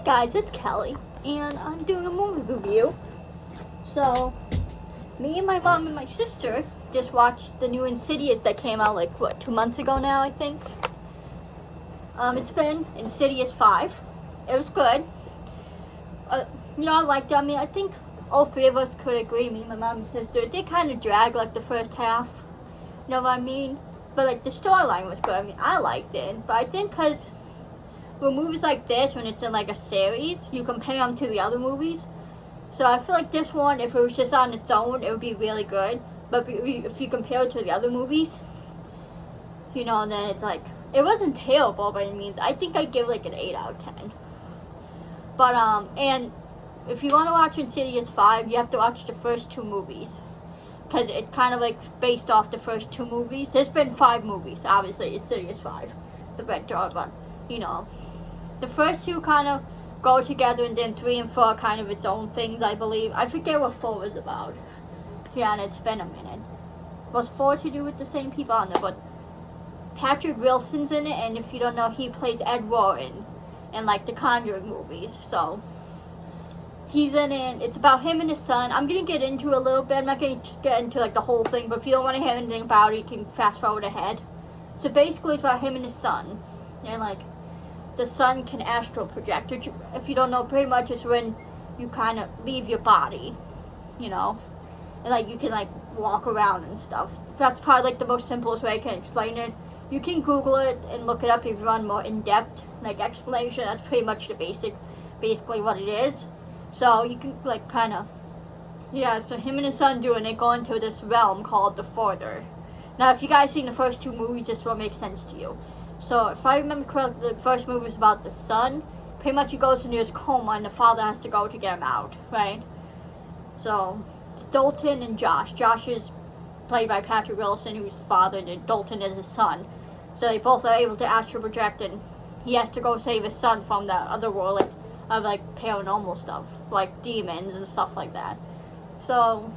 Guys, it's Kelly, and I'm doing a movie review. So, me and my mom and my sister just watched the new Insidious that came out, 2 months ago now, I think. It's been Insidious 5. It was good. I liked it. I mean, I think all three of us could agree, me, my mom and sister. It did kind of drag, the first half. You know what I mean? But, the storyline was good. I mean, I liked it. But I think because with movies like this, when it's in a series, you compare them to the other movies. So I feel like this one, if it was just on its own, it would be really good. But if you compare it to the other movies, then it's it wasn't terrible by any means. I think I'd give an 8 out of 10. But and if you want to watch Insidious 5, you have to watch the first 2 movies, because it kind of based off the first 2 movies. There's been 5 movies, obviously. Insidious 5, the Red Door, but the first 2 kind of go together, and then 3 and 4 are kind of its own things, I believe. I forget what 4 was about. Yeah, and it's been a minute. Was 4 to do with the same people on there? But Patrick Wilson's in it, and if you don't know, he plays Ed Warren in the Conjuring movies. So he's in it. It's about him and his son. I'm gonna get into it a little bit. I'm not gonna just get into the whole thing, but if you don't want to hear anything about it, you can fast forward ahead. So basically, it's about him and his son, and the son can astral project, which, if you don't know, pretty much is when you kind of leave your body, and you can walk around and stuff. That's probably the most simplest way I can explain it. You can Google it and look it up if you want more in-depth explanation. That's pretty much the basically what it is. So you can so him and his son they go into this realm called the Further. Now, if you guys seen the first 2 movies, this will make sense to you. So, if I remember correctly, the first movie was about the son. Pretty much he goes into his coma, and the father has to go to get him out, right? So, it's Dalton and Josh. Josh is played by Patrick Wilson, who's the father, and Dalton is his son. So, they both are able to astral project, and he has to go save his son from the other world of paranormal stuff, demons and stuff like that. So,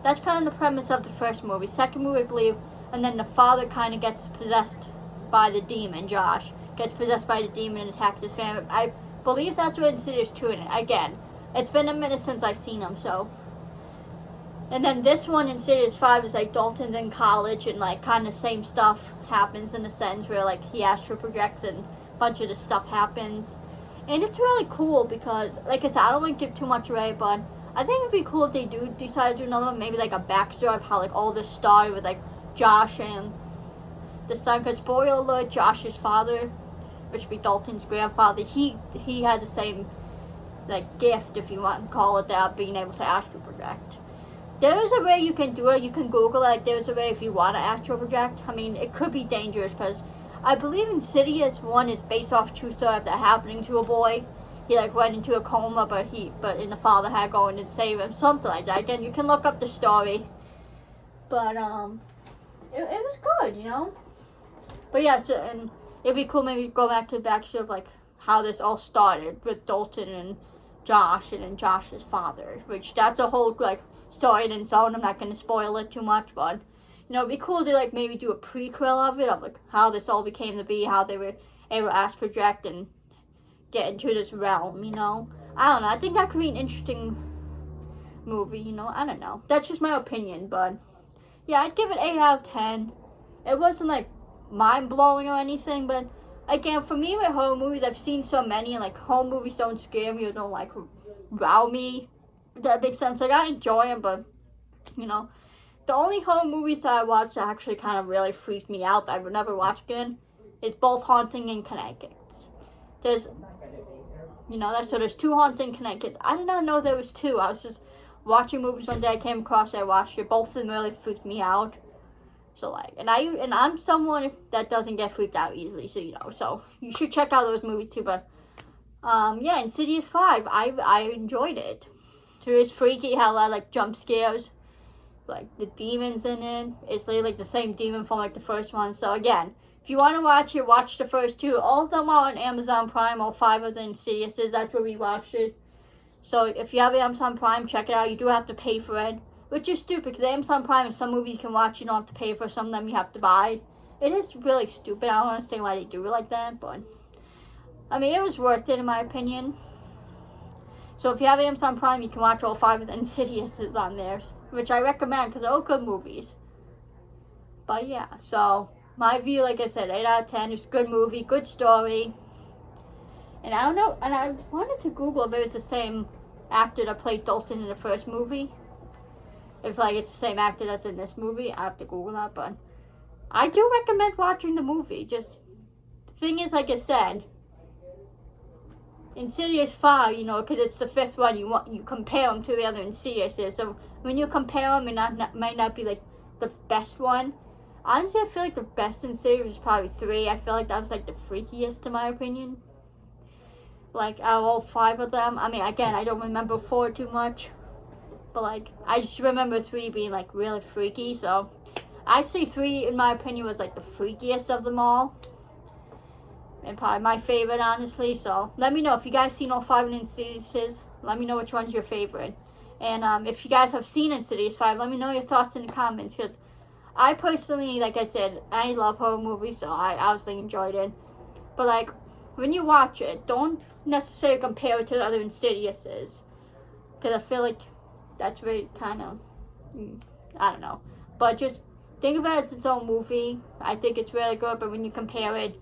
that's kind of the premise of the first movie. Second movie, I believe, and then the father kind of gets possessed by the demon. Josh gets possessed by the demon and attacks his family. I believe that's what Insidious 2 in it. Again, it's been a minute since I've seen them, so. And then this one, Insidious 5, is Dalton's in college, and kind of same stuff happens in a sense where he astral projects and a bunch of this stuff happens. And it's really cool because, I said, I don't want to give too much away, but I think it'd be cool if they do decide to do another one, maybe a backstory of how all this started with Josh and the son. Because spoiler alert, Josh's father, which would be Dalton's grandfather, he had the same gift, if you want to call it that, being able to astral project. There is a way you can do it. You can Google it. There's a way if you want to astral project. I mean, it could be dangerous because I believe Insidious 1 is based off true story of that happening to a boy. He went into a coma, but the father had to go in and save him, something like that. Again, you can look up the story. But it was good, But yeah, so, and it'd be cool maybe go back to the backstory of how this all started with Dalton and Josh, and then Josh's father, which that's a whole story in its own. I'm not gonna spoil it too much, but it'd be cool to maybe do a prequel of it, of how this all became to be, how they were able to astral project and get into this realm. I don't know. I think that could be an interesting movie. I don't know. That's just my opinion, but yeah, I'd give it 8 out of 10. It wasn't mind-blowing or anything, but again, for me with horror movies, I've seen so many, and horror movies don't scare me or don't wow me. That makes sense. I enjoy them, but the only horror movies that I watched that actually kind of really freaked me out that I would never watch again is both Haunting and Connecticut. There's there's 2 Haunting Connecticut. I did not know there was 2. I was just watching movies one day. I came across it. I watched it. Both of them really freaked me out. So and I'm someone that doesn't get freaked out easily. So so you should check out those movies too. But yeah, Insidious 5, I enjoyed it. So it was freaky. Had a lot of jump scares. The demons in it. It's literally the same demon from the first one. So again, if you want to watch it, watch the first 2. All of them are on Amazon Prime. All 5 of the Insidiouses. That's where we watched it. So if you have Amazon Prime, check it out. You do have to pay for it, which is stupid because Amazon Prime, some movies you can watch, you don't have to pay for. Some of them you have to buy. It is really stupid. I don't understand why they do it like that, but I mean, it was worth it in my opinion. So if you have Amazon Prime, you can watch all 5 of the Insidiouses on there, which I recommend because they're all good movies. But yeah, so my view, like I said, 8 out of 10. It's a good movie, good story. And I don't know, and I wanted to Google if it was the same actor that played Dalton in the first movie. If like it's the same actor that's in this movie, I have to Google that. But I do recommend watching the movie. Just the thing is, like I said, Insidious 5, you know, because it's the 5th one, you compare them to the other Insidiouses. So when you compare them, it might not be like the best one. Honestly, I feel like the best Insidious is probably 3. I feel like that was like the freakiest in my opinion. Like out of all 5 of them, I mean, again, I don't remember 4 too much, but like I just remember 3 being like really freaky. So I'd say 3, in my opinion, was like the freakiest of them all. And probably my favorite, honestly. So let me know if you guys seen all 5 Insidiouses. Let me know which one's your favorite. And if you guys have seen Insidious 5, let me know your thoughts in the comments. Because I personally, like I said, I love horror movies, so I obviously enjoyed it. But like, when you watch it, don't necessarily compare it to the other Insidiouses. Because I feel like that's very kind of, I don't know. But just think of it as its own movie. I think it's really good, but when you compare it,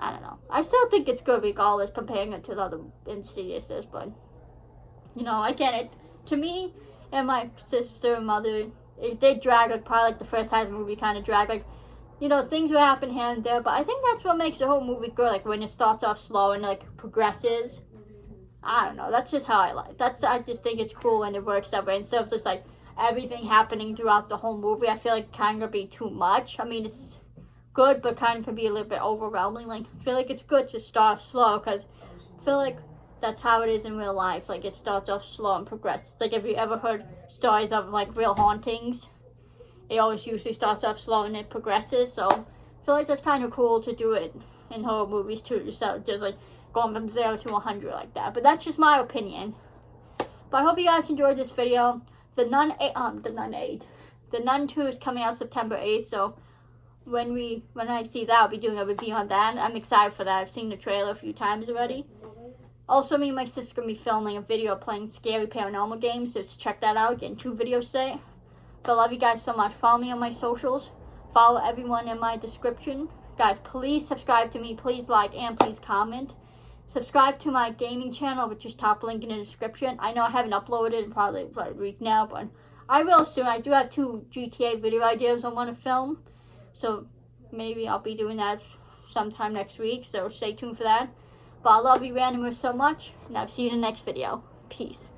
I don't know. I still think it's good regardless, comparing it to the other Insidiouses, but, you know, again, to me and my sister and mother, they drag, like, probably, like, the first half of the movie kind of drag, like, you know, things will happen here and there, but I think that's what makes the whole movie good, like, when it starts off slow and, like, progresses. I don't know, that's just how I like. I just think it's cool when it works that way, instead of just, like, everything happening throughout the whole movie. I feel like it kind of be too much. I mean, it's good, but kind of can be a little bit overwhelming. Like, I feel like it's good to start slow, because I feel like that's how it is in real life. Like, it starts off slow and progresses. Like, if you ever heard stories of, like, real hauntings, it always usually starts off slow and it progresses. So, I feel like that's kind of cool to do it in horror movies, too. So, just, like, going from 0 to 100 like that. But that's just my opinion. But I hope you guys enjoyed this video. The Nun 2 is coming out September 8th, so when I see that, I'll be doing a review on that. I'm excited for that. I've seen the trailer a few times already. Also, me and my sister are going to be filming a video playing scary paranormal games, so check that out. Getting 2 videos today. But I love you guys so much. Follow me on my socials. Follow everyone in my description. Guys, please subscribe to me. Please like and please comment. Subscribe to my gaming channel, which is top link in the description. I know I haven't uploaded in probably a week now, but I will soon. I do have 2 GTA video ideas I want to film. So maybe I'll be doing that sometime next week. So stay tuned for that. But I love you randomers so much. And I'll see you in the next video. Peace.